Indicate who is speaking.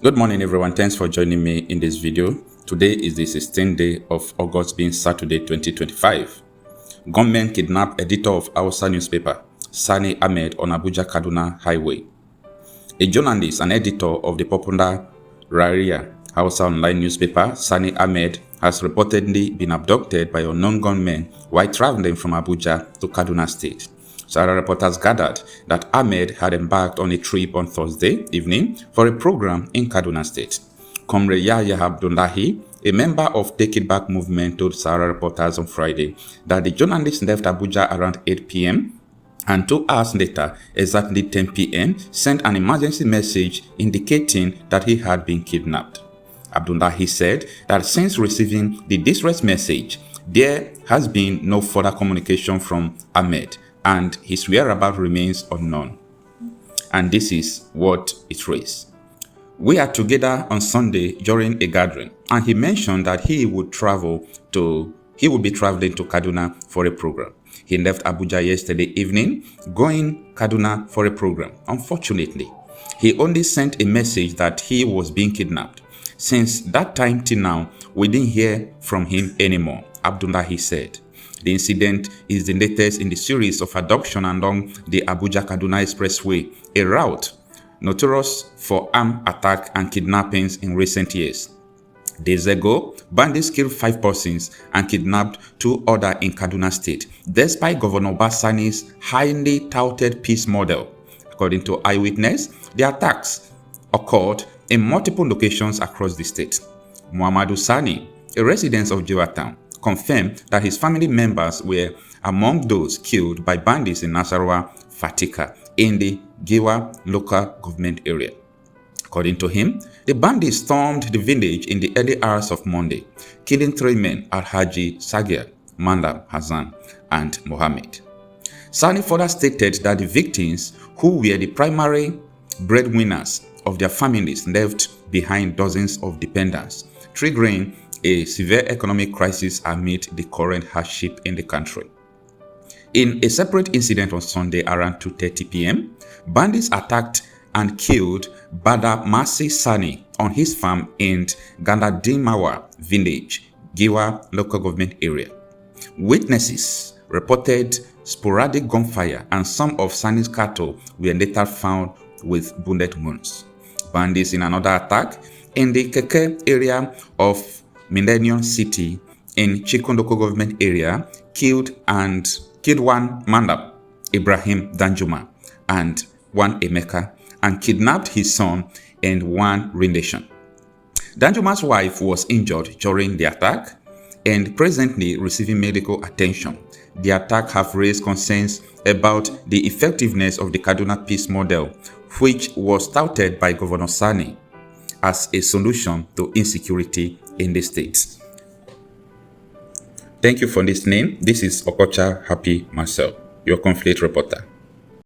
Speaker 1: Good morning everyone, thanks for joining me in this video. Today is the 16th day of August being Saturday 2025. Gunmen kidnap editor of Hausa newspaper, Sani Ahmed on Abuja-Kaduna highway. A journalist and editor of the popular Rariya Hausa online newspaper, Sani Ahmed, has reportedly been abducted by unknown gunmen while traveling from Abuja to Kaduna State. Sarah reporters gathered that Ahmed had embarked on a trip on Thursday evening for a program in Kaduna State. Comrade Yahya Abdullahi, a member of Take It Back movement, told Sarah reporters on Friday that the journalist left Abuja around 8 p.m. and 2 hours later, exactly 10 p.m., sent an emergency message indicating that he had been kidnapped. Abdullahi said that since receiving the distress message, there has been no further communication from Ahmed, and his whereabouts remains unknown. And this is what it reads. We are together on Sunday during a gathering, and he mentioned that he would be traveling to Kaduna for a program. He left Abuja yesterday evening, going Kaduna for a program. Unfortunately, he only sent a message that he was being kidnapped. Since that time till now, we didn't hear from him anymore, Abdullahi said. The incident is the latest in the series of abductions along the Abuja-Kaduna Expressway, a route notorious for armed attacks and kidnappings in recent years. Days ago, bandits killed 5 persons and kidnapped 2 others in Kaduna State, despite Governor Sani's highly touted peace model. According to eyewitness, the attacks occurred in multiple locations across the state. Muhammadu Sani, a resident of Jiwatown, confirmed that his family members were among those killed by bandits in Nasarawa, Fatika, in the Giwa local government area. According to him, the bandits stormed the village in the early hours of Monday, killing 3 men, Alhaji Sagir, Mandam Hassan, and Mohammed. Sani further stated that the victims, who were the primary breadwinners of their families, left behind dozens of dependents, triggering a severe economic crisis amid the current hardship in the country. In a separate incident on Sunday around 2:30 p.m., bandits attacked and killed Badamasi Sani on his farm in Gandadimawa village, Giwa local government area. Witnesses reported sporadic gunfire and some of Sani's cattle were later found with bullet wounds. Bandits in another attack in the Keke area of Millennium City in Chikun local government area killed 1 Mandam, Ibrahim Danjuma, and 1 Emeka, and kidnapped his son and 1 relation. Danjuma's wife was injured during the attack and presently receiving medical attention. The attack have raised concerns about the effectiveness of the Kaduna peace model, which was touted by Governor Sani as a solution to insecurity in the state. Thank you for listening. This is Okocha Happy Marcel, your conflict reporter.